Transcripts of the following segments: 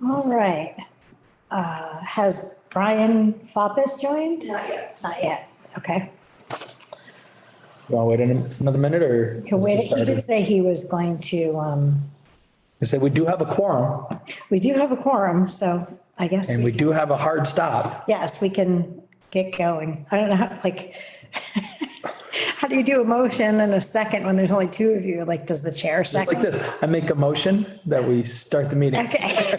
All right. Has Brian Foppus joined? Not yet. Not yet. Okay. You want to wait another minute or? Can wait. He did say he was going to, I said, we do have a quorum we do have a quorum, so I guess. and we do have a hard stop. Yes, we can get going. I don't know how, like, how do you do a motion in a second when there's only two of you? Like, does the chair Just like second? this. I make a motion that we start the meeting. Okay.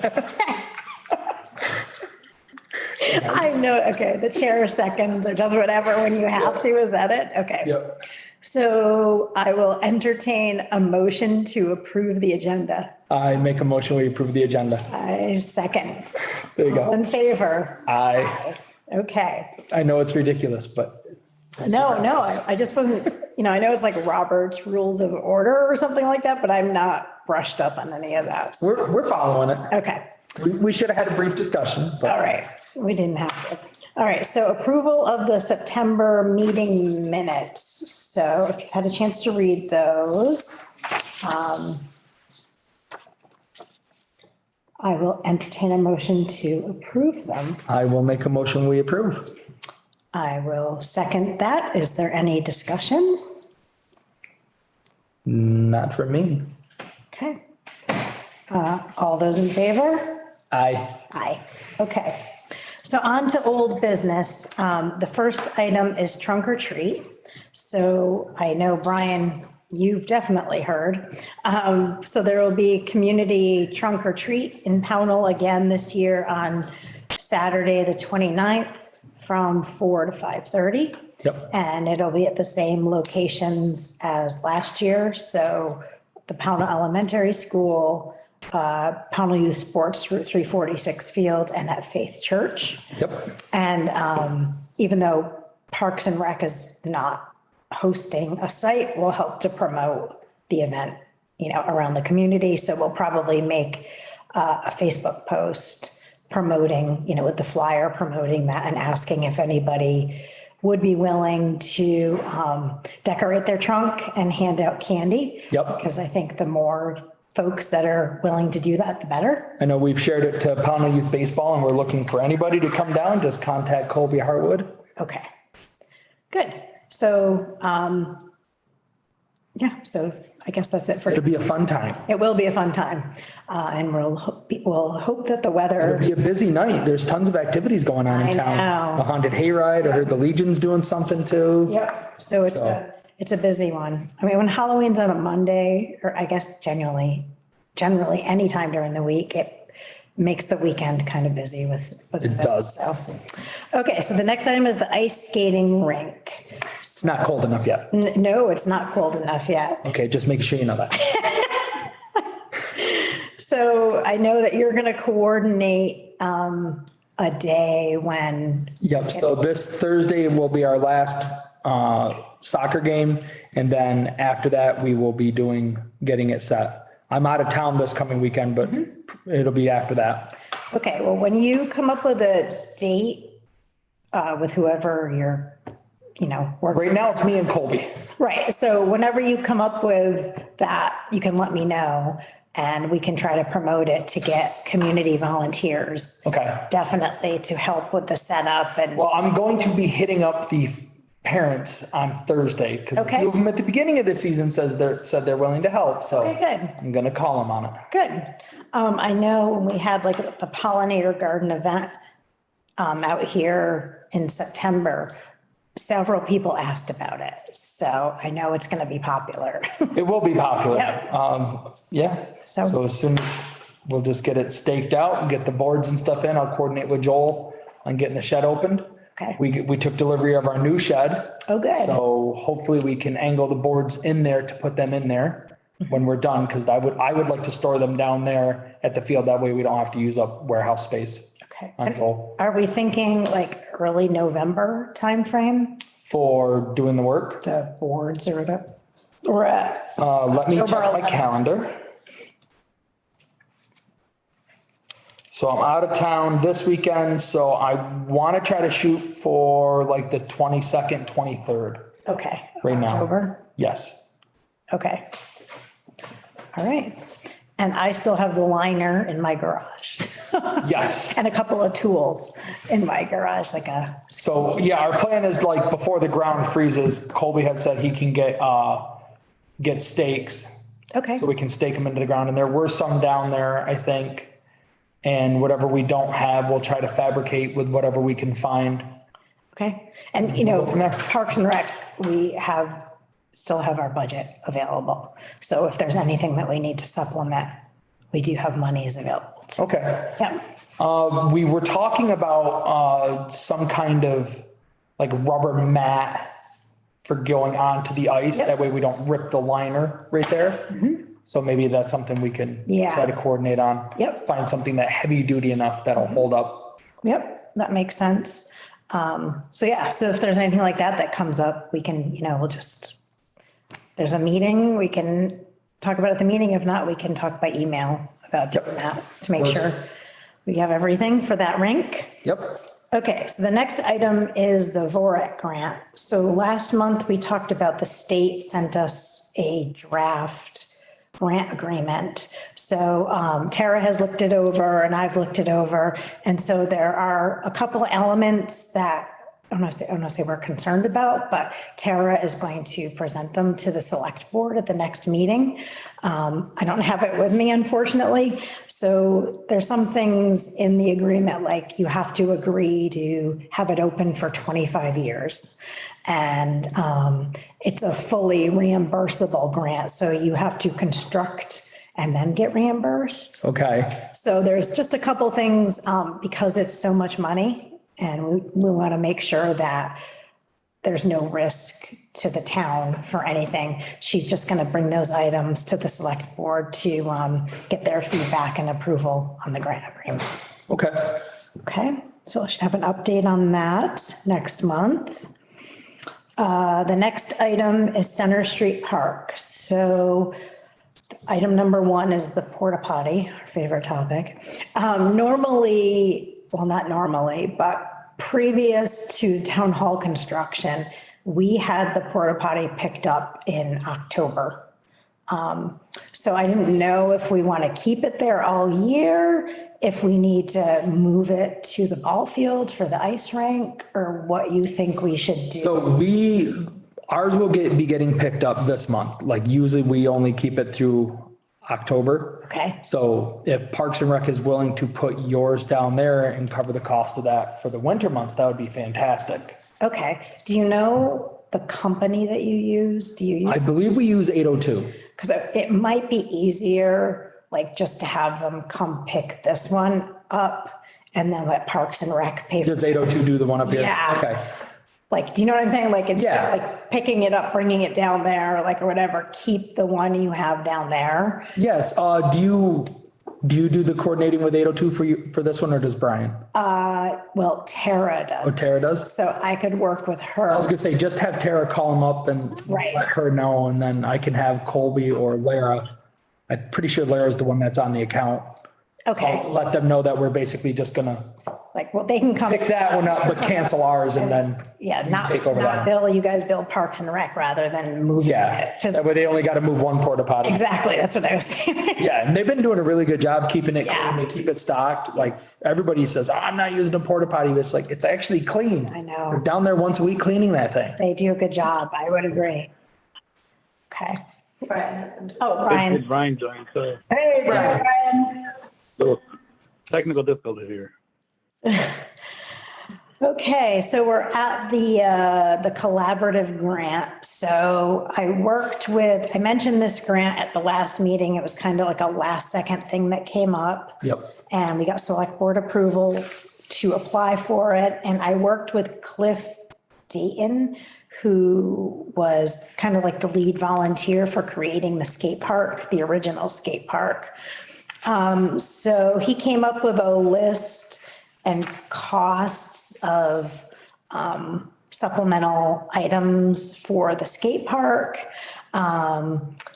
I know, okay, the chair seconds or does whatever when you have to, is that it? Okay. Yep. So I will entertain a motion to approve the agenda. I make a motion, we approve the agenda. I second. There you All go. in favor? Okay. I know it's ridiculous, but. No, I just wasn't, I know it's like Robert's Rules of Order or something like that, but I'm not brushed up on any of that. We're following it. Okay. We should have had a brief discussion, but. All right. We didn't have to. All right. So approval of the September meeting minutes. So if you've had a chance to read those, I will entertain a motion to approve them. I will make a motion, we approve. I will second that. Is there any discussion? Not for me. Okay. All those in favor? Aye. Aye. Okay. So on to old business. The first item is trunk or treat. So I know, Brian, you've definitely heard. So there will be community trunk or treat in Pownell again this year on Saturday, the 29th from 4 to 5:30. Yep. And it'll be at the same locations as last year. So the Pownell Elementary School, Pownell Youth Sports Route 346 field, and at Faith Church. Yep. And even though Parks and Rec is not hosting a site, we'll help to promote the event, around the community. So we'll probably make a Facebook post promoting, with the flyer promoting that and asking if anybody would be willing to decorate their trunk and hand out candy. Yep. Because I think the more folks that are willing to do that, the better. I know we've shared it to Pownell Youth Baseball and we're looking for anybody to come down. Just contact Colby Hartwood. Okay, good. So, so I guess that's it for, It'll be a fun time. it will be a fun time. And we'll hope that the weather, It'll be a busy night. There's tons of activities going on in I town. know. The haunted hayride, I heard the Legion's doing something too. yep, so it's a busy one. I mean, when Halloween's on a Monday, or I guess generally anytime during the week, it makes the weekend kind of busy with It events, does. So, okay, so the next item is the ice skating rink. It's not cold enough yet. No, it's not cold enough yet. Okay, just making sure you know that. So I know that you're going to coordinate a day when. Yep, so this Thursday will be our last soccer game. And then after that, we will be getting it set. I'm out of town this coming weekend, but it'll be after that. Okay, well, when you come up with a date with whoever you're, working. Right now, it's me and Colby. Right, so whenever you come up with that, you can let me know and we can try to promote it to get community volunteers. Okay. Definitely to help with the setup and. Well, I'm going to be hitting up the parents on Thursday because a Okay. few of them at the beginning of the season said they're willing to help. So Okay, good. I'm going to call them on it. Good. I know when we had like the pollinator garden event out here in September, several people asked about it. So I know it's going to be popular. It will be popular. Yep. Yeah. So- So as soon we'll just get it staked out and get the boards and stuff in. I'll coordinate with Joel on getting the shed opened. Okay. We took delivery of our new shed. Oh, good. So hopefully we can angle the boards in there to put them in there when we're done. Cause I would like to store them down there at the field. That way we don't have to use up warehouse space. Okay. On Joel. Are we thinking like early November timeframe, For doing the work. the boards or the, or Let me check October my 11th. calendar. So I'm out of town this weekend, so I want to try to shoot for like the 22nd, 23rd okay. right now. October? Yes. Okay. All right. And I still have the liner in my garage. Yes. And a couple of tools in my garage, like So, yeah, our plan is like before the ground freezes, Colby had said he can get stakes. okay. So we can stake them into the ground. And there were some down there, I think. And whatever we don't have, we'll try to fabricate with whatever we can find. Okay. And, From there. Parks and Rec, still have our budget available. So if there's anything that we need to supplement, we do have monies available. Okay. Yeah. We were talking about some kind of like rubber mat for going onto the ice. Yep. That way we don't rip the liner right there. So maybe that's something we can try to coordinate on. Yep. Find something that heavy duty enough that'll hold up. Yep. That makes sense. So if there's anything like that comes up, we can, there's a meeting, we can talk about it at the meeting. If not, we can talk by email about doing that to make sure we have everything for that rink. Yep. Okay, so the next item is the Vorac Grant. So last month we talked about the state sent us a draft grant agreement. So Tara has looked it over and I've looked it over. And so there are a couple of elements that I don't want to say we're concerned about, but Tara is going to present them to the select board at the next meeting. I don't have it with me, unfortunately. So there's some things in the agreement, like you have to agree to have it open for 25 years. And it's a fully reimbursable grant. So you have to construct and then get reimbursed. Okay. So there's just a couple things because it's so much money. And we want to make sure that there's no risk to the town for anything. She's just going to bring those items to the select board to get their feedback and approval on the grant agreement. Okay. Okay, so I should have an update on that next month. The next item is Center Street Park. So item number 1 is the porta potty, our favorite topic. Not normally, but previous to town hall construction, we had the porta potty picked up in October. So I didn't know if we want to keep it there all year, if we need to move it to the ball field for the ice rink, or what you think we should do. So ours will be getting picked up this month. Like usually we only keep it through October. Okay. So if Parks and Rec is willing to put yours down there and cover the cost of that for the winter months, that would be fantastic. Okay. Do you know the company that you use? I believe we use 802. Because it might be easier, like just to have them come pick this one up and then let Parks and Rec pay. Does 802 do the one up here? Yeah. Okay. Like, do you know what I'm saying? Like, it's Yeah. like picking it up, bringing it down there, or whatever, keep the one you have down there. Yes. Do you do the coordinating with 802 for this one, or does Brian? Well, Tara does. Oh, Tara does? So I could work with her. I was gonna say, just have Tara call him up and Right. let her know, and then I can have Colby or Lara. I'm pretty sure Lara's the one that's on the account. Okay, I'll let them know that we're basically just gonna they can come. pick that one up, but cancel ours, and then Yeah, you not take over that. Bill, you guys build Parks and Rec rather than moving Yeah, it. 'Cause- that way they only got to move one porta potty. Exactly, that's what I was saying. Yeah, and they've been doing a really good job keeping it Yeah. clean. They keep it stocked. Like everybody says, oh, I'm not using a porta potty, but it's like, it's actually clean. I know. They're down there once a week cleaning that thing. They do a good job, I would agree. Okay. Brian hasn't. Oh, Brian. Did Brian join? So, Hey, Brian. so technical difficulties here. Okay, so we're at the collaborative grant. So I mentioned this grant at the last meeting. It was kind of like a last second thing that came up. Yep. And we got select board approval to apply for it. And I worked with Cliff Dayton, who was kind of like the lead volunteer for creating the skate park, the original skate park. So he came up with a list and costs of supplemental items for the skate park.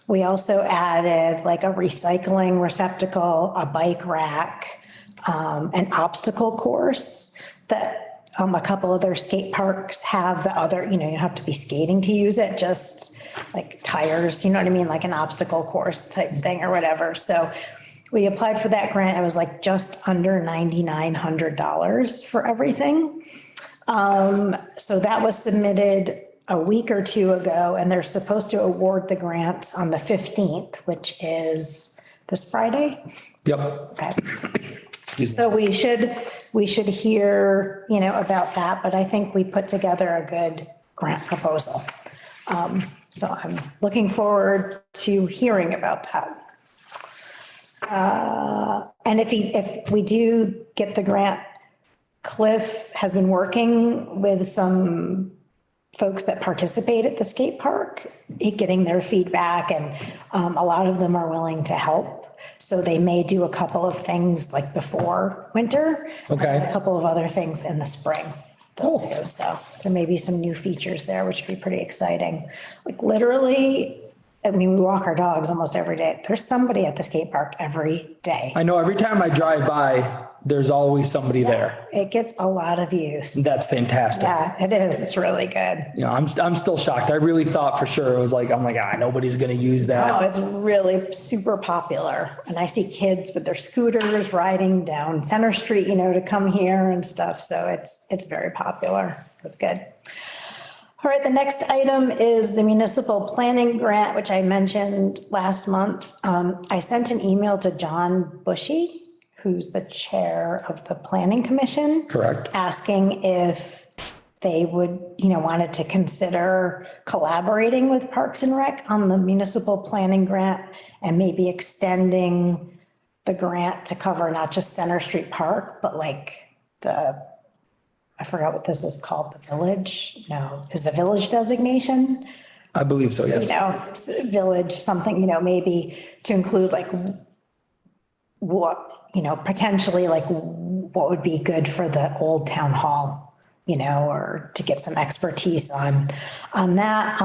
We also added like a recycling receptacle, a bike rack, an obstacle course that a couple other skate parks have. The other, you have to be skating to use it, just like tires, you know what I mean? Like an obstacle course type thing or whatever. So We applied for that grant. It was like just under $9,900 for everything. So that was submitted a week or two ago, and they're supposed to award the grants on the 15th, which is this Friday. Yep. Okay. Excuse me. So we should hear, about that, but I think we put together a good grant proposal. So I'm looking forward to hearing about that. And if we do get the grant, Cliff has been working with some folks that participate at the skate park, getting their feedback, and a lot of them are willing to help. So they may do a couple of things like before winter. Okay. And a couple of other things in the spring. Cool. So there may be some new features there, which would be pretty exciting. Like literally, we walk our dogs almost every day. There's somebody at the skate park every day. I know every time I drive by, there's always somebody there. It gets a lot of use. That's fantastic. Yeah, it is. It's really good. I'm still shocked. I really thought for sure it was like, nobody's going to use Oh, that. it's really super popular. And I see kids with their scooters riding down Center Street, to come here and stuff. So it's very popular. It's good. All right, the next item is the municipal planning grant, which I mentioned last month. I sent an email to John Bushy, who's the chair of the planning commission. Correct. Asking if they would, wanted to consider collaborating with Parks and Rec on the municipal planning grant and maybe extending the grant to cover not just Center Street Park, but like I forgot what this is called, the village? No, is the village designation? I believe so, yes. Village, something, maybe to include like what, potentially like what would be good for the old town hall, or to get some expertise on that.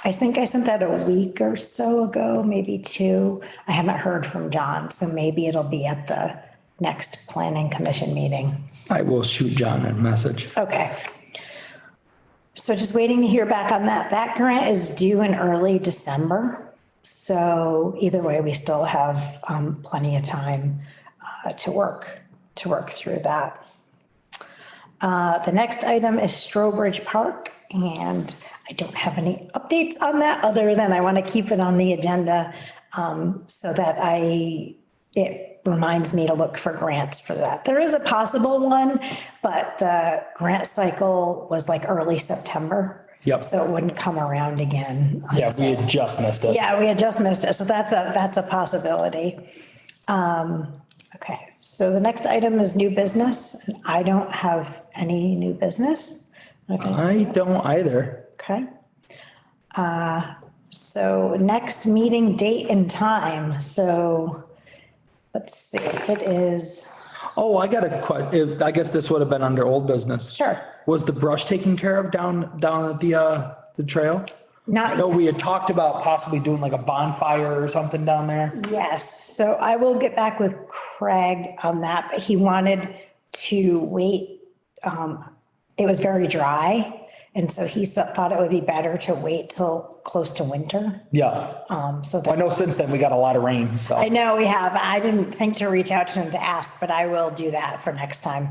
I think I sent that a week or so ago, maybe two. I haven't heard from John, so maybe it'll be at the next planning commission meeting. I will shoot John a message. Okay. So just waiting to hear back on that. That grant is due in early December. So either way, we still have plenty of time to work through that. The next item is Strawbridge Park, and I don't have any updates on that other than I want to keep it on the agenda so that it reminds me to look for grants for that. There is a possible one, but the grant cycle was like early September. Yep. So it wouldn't come around again. Yeah, we had just missed it. Yeah, we had just missed it. So that's a possibility. Okay, so the next item is new business. I don't have any new business. Okay. I don't either. Okay. So next meeting date and time. So let's see, it is. Oh, I got a question. I guess this would have been under old business. Sure. Was the brush taken care of down at the trail? Not No, we had talked about possibly doing like a bonfire or something down there. Yes, so I will get back with Craig on that, but he wanted to wait. It was very dry, and so he thought it would be better to wait till close to winter. Yeah. So I that, know since then we got a lot of rain, so. I know we have, I didn't think to reach out to him to ask, but I will do that for next time.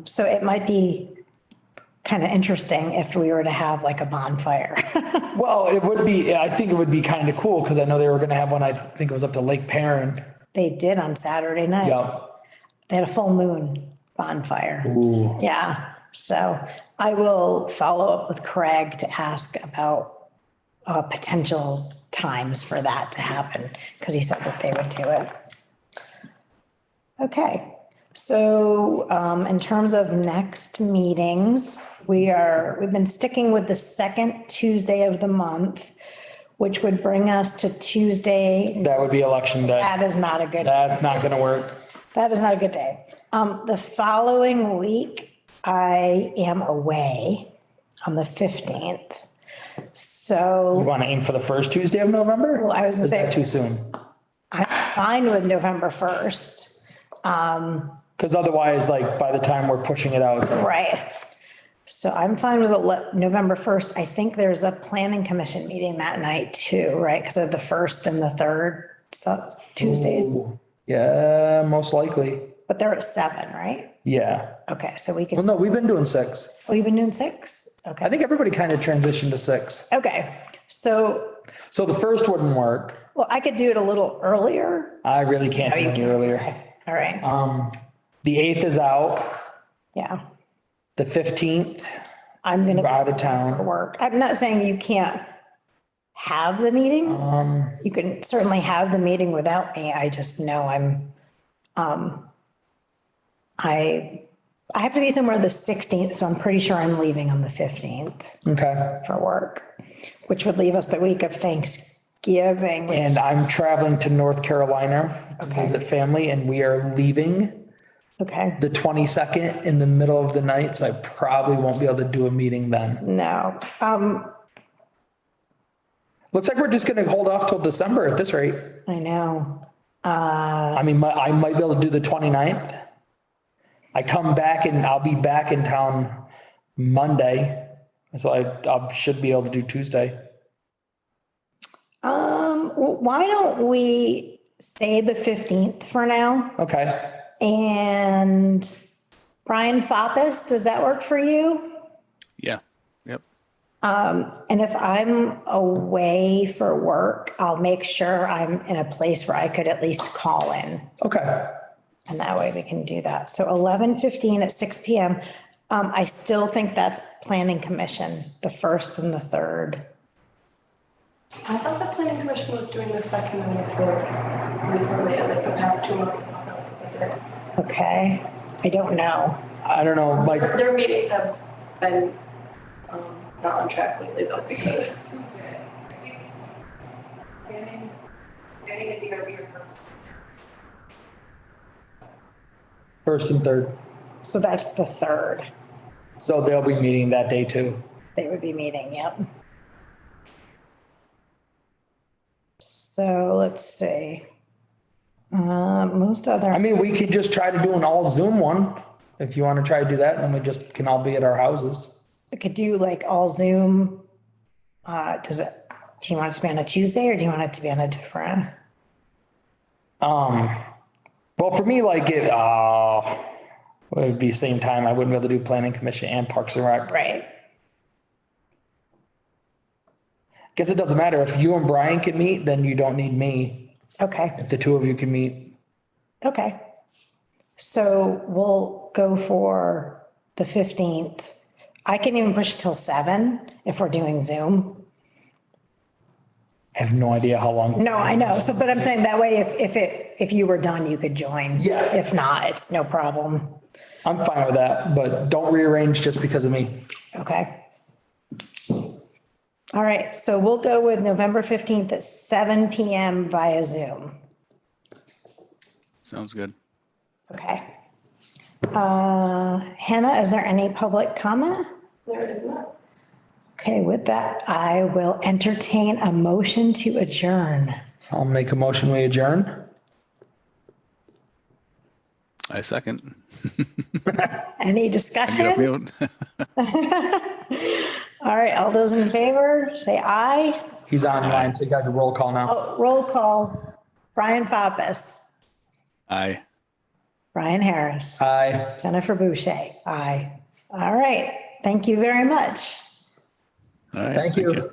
So it might be kind of interesting if we were to have like a bonfire. Well, it would be, I think it would be kind of cool because I know they were going to have one, I think it was up to Lake Perrin. They did on Saturday night. Yeah. They had a full moon bonfire. Ooh. Yeah, so I will follow up with Craig to ask about potential times for that to happen, because he said that they would do it. Okay, so in terms of next meetings, we've been sticking with the second Tuesday of the month, which would bring us to Tuesday. That would be election day. That is not a good. That's not going to work. That is not a good day. The following week, I am away on the 15th. You So want to aim for the first Tuesday of November? Well, I was gonna Is that say- too soon? I'm fine with November 1st. Because otherwise, like by the time we're pushing it out. Right. So I'm fine with November 1st. I think there's a planning commission meeting that night too, right? Because of the 1st and the 3rd Tuesdays. Ooh. Yeah, most likely. But they're at 7, right? Yeah. Okay, so we can, Well, no, we've been doing 6. oh, you've been doing 6? Okay. I think everybody kind of transitioned to 6. Okay, so, So the first wouldn't work. well, I could do it a little earlier. I really can't Oh, do you any can. earlier. Okay. All right, The 8th is out. yeah. The 15th, I'm gonna We're out of be town. for work. I'm not saying you can't have the meeting. You can certainly have the meeting without me. I just know I have to be somewhere the 16th, so I'm pretty sure I'm leaving on the 15th okay. for work, which would leave us the week of Thanksgiving. And I'm traveling to North Carolina to Okay. visit family, and we are leaving Okay, the 22nd in the middle of the night, so I probably won't be able to do a meeting then. no, Looks like we're just gonna hold off till December at this rate. I know. I mean, I might be able to do the 29th. I come back and I'll be back in town Monday, so I should be able to do Tuesday. Why don't we say the 15th for now? Okay. And Brian Foppus, does that work for you? Yeah. Yep. And if I'm away for work, I'll make sure I'm in a place where I could at least call in. Okay. And that way we can do that. So 11:15 at 6 PM. I still think that's planning commission, the 1st and the 3rd. I thought the planning commission was doing the 2nd and the 4th recently, like the past 2 months. I thought that's what they did. Okay, I don't know. I don't know, like, Their meetings have been not on track lately though, because first and third. So that's the 3rd. So they'll be meeting that day too. They would be meeting, yep. So let's see. Most I other, mean, we could just try to do an all Zoom one if you want to try to do that, and then we just can all be at our houses. we could do like all Zoom. Do you want it to be on a Tuesday or do you want it to be on a different? Well, for me, like it would be same time. I wouldn't be able to do planning commission and Parks and Rec. Right. Guess it doesn't matter. If you and Brian can meet, then you don't need me. Okay, If the two of you can meet. okay. So we'll go for the 15th. I can even push it till 7 if we're doing Zoom. I have no idea how long. No, I know. So, but I'm saying that way, if you were done, you could join. Yeah. If not, it's no problem. I'm fine with that, but don't rearrange just because of me. Okay. All right. So we'll go with November 15th at 7 PM via Zoom. Sounds good. Okay. Hannah, is there any public comment? there is not. Okay, with that, I will entertain a motion to adjourn. I'll make a motion, we adjourn. I second. Any Get up discussion? mute. All right, all those in favor, say aye. He's online, so you got to roll call now. Oh, roll call. Brian Foppus, Aye. Brian Harris, Aye. Jennifer Boucher, aye. All right, thank you very much. All right. Thank you.